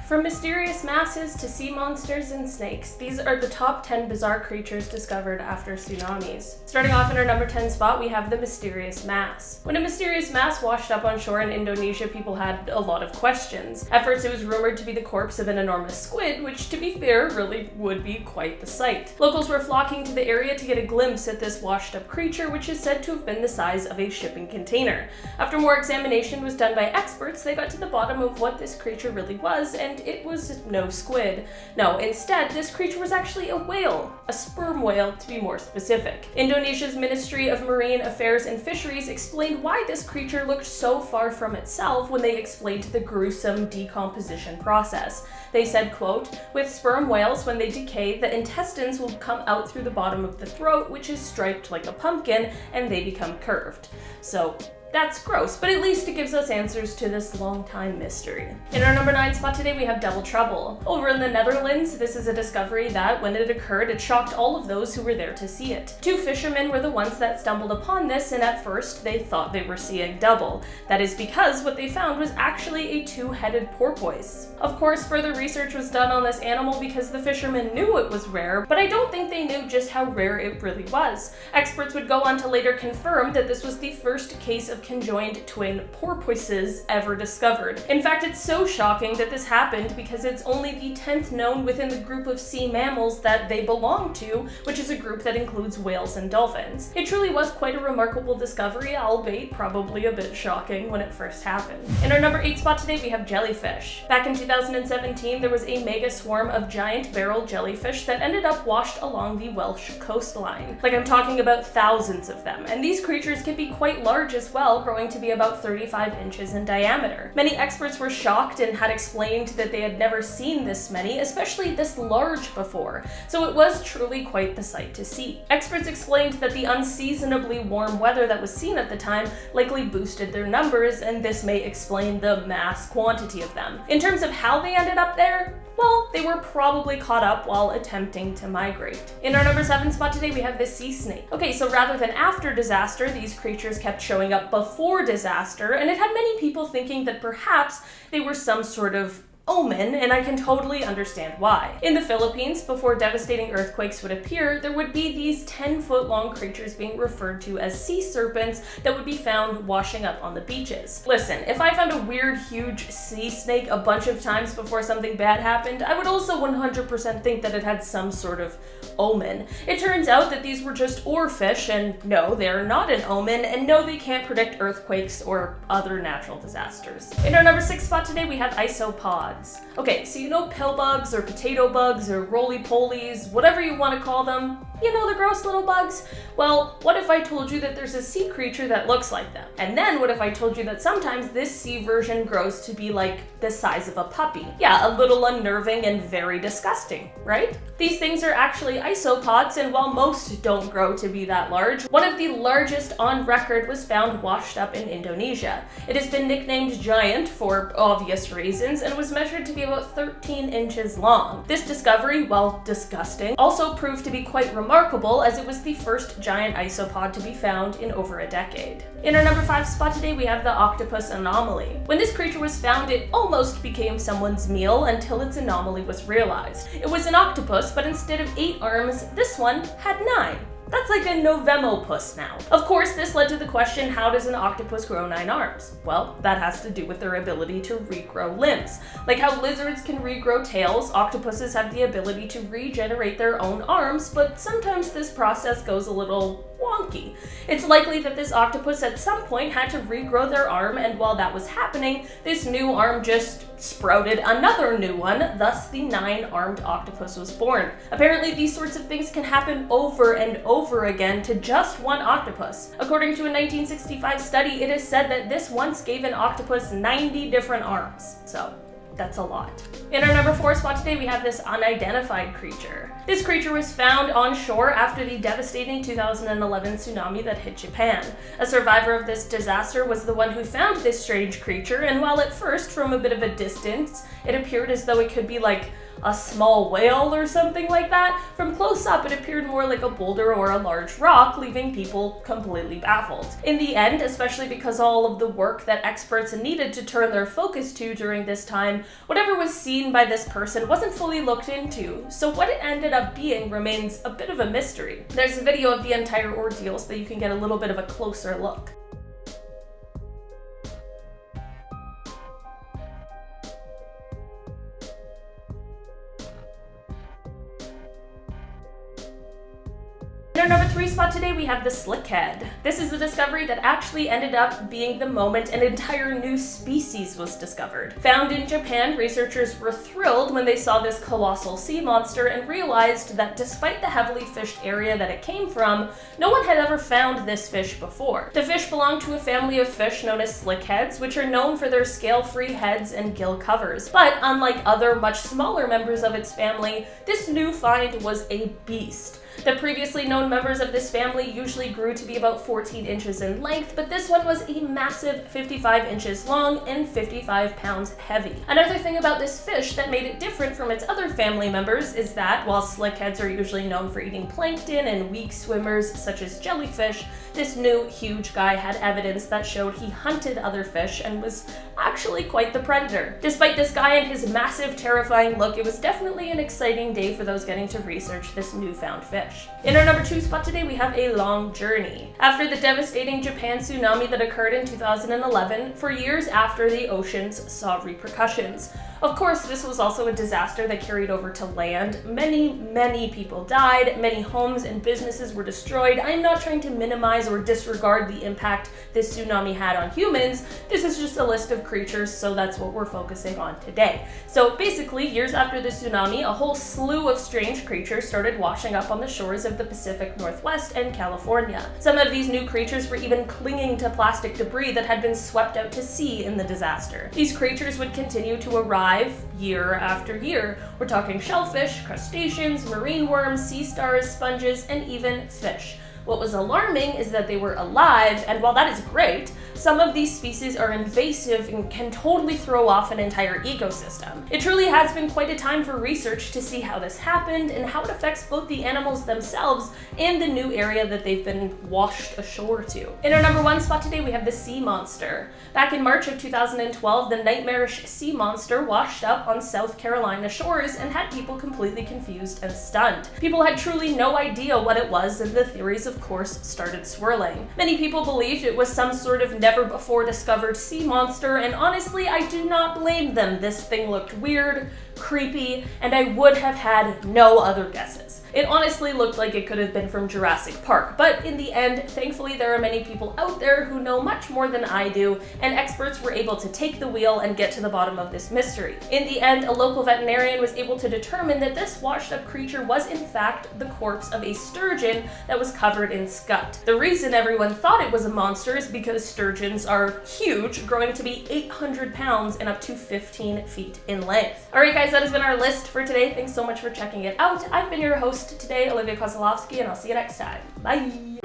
From mysterious masses to sea monsters and snakes, these are the top 10 bizarre creatures discovered after tsunamis. Starting off in our number 10 spot, we have the mysterious mass. When a mysterious mass washed up on shore in Indonesia, people had a lot of questions. At first, it was rumored to be the corpse of an enormous squid, which, to be fair, really would be quite the sight. Locals were flocking to the area to get a glimpse at this washed-up creature, which is said to have been the size of a shipping container. After more examination was done by experts, they got to the bottom of what this creature really was, and it was no squid. No, instead, this creature was actually a whale, a sperm whale to be more specific. Indonesia's Ministry of Marine Affairs and Fisheries explained why this creature looked so far from itself when they explained the gruesome decomposition process. They said, quote, "With sperm whales, when they decay, the intestines will come out through the bottom of the throat, which is striped like a pumpkin, and they become curved." So, that's gross, but at least it gives us answers to this long-time mystery. In our number 9 spot today, we have Double Trouble. Over in the Netherlands, this is a discovery that, when it occurred, it shocked all of those who were there to see it. Two fishermen were the ones that stumbled upon this, and at first, they thought they were seeing double. That is because what they found was actually a two-headed porpoise. Of course, further research was done on this animal because the fishermen knew it was rare, but I don't think they knew just how rare it really was. Experts would go on to later confirm that this was the first case of conjoined twin porpoises ever discovered. In fact, it's so shocking that this happened because it's only the 10th known within the group of sea mammals that they belong to, which is a group that includes whales and dolphins. It truly was quite a remarkable discovery, albeit probably a bit shocking when it first happened. In our number 8 spot today, we have jellyfish. Back in 2017, there was a mega swarm of giant barrel jellyfish that ended up washed along the Welsh coastline. Like, I'm talking about thousands of them, and these creatures can be quite large as well, growing to be about 35 inches in diameter. Many experts were shocked and had explained that they had never seen this many, especially this large before, so it was truly quite the sight to see. Experts explained that the unseasonably warm weather that was seen at the time likely boosted their numbers, and this may explain the mass quantity of them. In terms of how they ended up there, well, they were probably caught up while attempting to migrate. In our number 7 spot today, we have the sea snake. Okay, so rather than after disaster, these creatures kept showing up before disaster, and it had many people thinking that perhaps they were some sort of omen, and I can totally understand why. In the Philippines, before devastating earthquakes would appear, there would be these 10-foot-long creatures being referred to as sea serpents that would be found washing up on the beaches. Listen, if I found a weird, huge sea snake a bunch of times before something bad happened, I would also 100% think that it had some sort of omen. It turns out that these were just oarfish, and no, they're not an omen, and no, they can't predict earthquakes or other natural disasters. In our number 6 spot today, we have isopods. Okay, so you know pill bugs or potato bugs or roly-polies, whatever you want to call them. You know, the gross little bugs? Well, what if I told you that there's a sea creature that looks like them? And then what if I told you that sometimes this sea version grows to be like the size of a puppy? Yeah, a little unnerving and very disgusting, right? These things are actually isopods, and while most don't grow to be that large, one of the largest on record was found washed up in Indonesia. It has been nicknamed giant for obvious reasons and was measured to be about 13 inches long. This discovery, while disgusting, also proved to be quite remarkable as it was the first giant isopod to be found in over a decade. In our number 5 spot today, we have the Octopus Anomaly. When this creature was found, it almost became someone's meal until its anomaly was realized. It was an octopus, but instead of 8 arms, this one had 9. That's like a Novemopus now. Of course, this led to the question, how does an octopus grow 9 arms? Well, that has to do with their ability to regrow limbs. Like how lizards can regrow tails, octopuses have the ability to regenerate their own arms, but sometimes this process goes a little wonky. It's likely that this octopus at some point had to regrow their arm, and while that was happening, this new arm just sprouted another new one, thus the 9-armed octopus was born. Apparently, these sorts of things can happen over and over again to just one octopus. According to a 1965 study, it is said that this once gave an octopus 90 different arms. So, that's a lot. In our number 4 spot today, we have this unidentified creature. This creature was found on shore after the devastating 2011 tsunami that hit Japan. A survivor of this disaster was the one who found this strange creature, and while at first, from a bit of a distance, it appeared as though it could be like a small whale or something like that, from close up it appeared more like a boulder or a large rock, leaving people completely baffled. In the end, especially because all of the work that experts needed to turn their focus to during this time, whatever was seen by this person wasn't fully looked into, so what it ended up being remains a bit of a mystery. There's a video of the entire ordeal so that you can get a little bit of a closer look. In our number 3 spot today, we have the Slickhead. This is a discovery that actually ended up being the moment an entire new species was discovered. Found in Japan, researchers were thrilled when they saw this colossal sea monster and realized that despite the heavily fished area that it came from, no one had ever found this fish before. The fish belonged to a family of fish known as slickheads, which are known for their scale-free heads and gill covers. But unlike other much smaller members of its family, this new find was a beast. The previously known members of this family usually grew to be about 14 inches in length, but this one was a massive 55 inches long and 55 pounds heavy. Another thing about this fish that made it different from its other family members is that, while slickheads are usually known for eating plankton and weak swimmers such as jellyfish, this new huge guy had evidence that showed he hunted other fish and was actually quite the predator. Despite this guy and his massive, terrifying look, it was definitely an exciting day for those getting to research this newfound fish. In our number 2 spot today, we have a long journey. After the devastating Japan tsunami that occurred in 2011, for years after, the oceans saw repercussions. Of course, this was also a disaster that carried over to land. Many people died, many homes and businesses were destroyed. I'm not trying to minimize or disregard the impact this tsunami had on humans. This is just a list of creatures, so that's what we're focusing on today. So basically, years after the tsunami, a whole slew of strange creatures started washing up on the shores of the Pacific Northwest and California. Some of these new creatures were even clinging to plastic debris that had been swept out to sea in the disaster. These creatures would continue to arrive year after year. We're talking shellfish, crustaceans, marine worms, sea stars, sponges, and even fish. What was alarming is that they were alive, and while that is great, some of these species are invasive and can totally throw off an entire ecosystem. It truly has been quite a time for research to see how this happened and how it affects both the animals themselves and the new area that they've been washed ashore to. In our number 1 spot today, we have the sea monster. Back in March of 2012, the nightmarish sea monster washed up on South Carolina shores and had people completely confused and stunned. People had truly no idea what it was, and the theories of course started swirling. Many people believed it was some sort of never before discovered sea monster, and honestly, I do not blame them. This thing looked weird, creepy, and I would have had no other guesses. It honestly looked like it could have been from Jurassic Park, but in the end, thankfully there are many people out there who know much more than I do, and experts were able to take the wheel and get to the bottom of this mystery. In the end, a local veterinarian was able to determine that this washed up creature was in fact the corpse of a sturgeon that was covered in scut. The reason everyone thought it was a monster is because sturgeons are huge, growing to be 800 pounds and up to 15 feet in length. Alright guys, that has been our list for today. Thanks so much for checking it out. I've been your host today, Olivia Kozlowski, and I'll see you next time. Bye!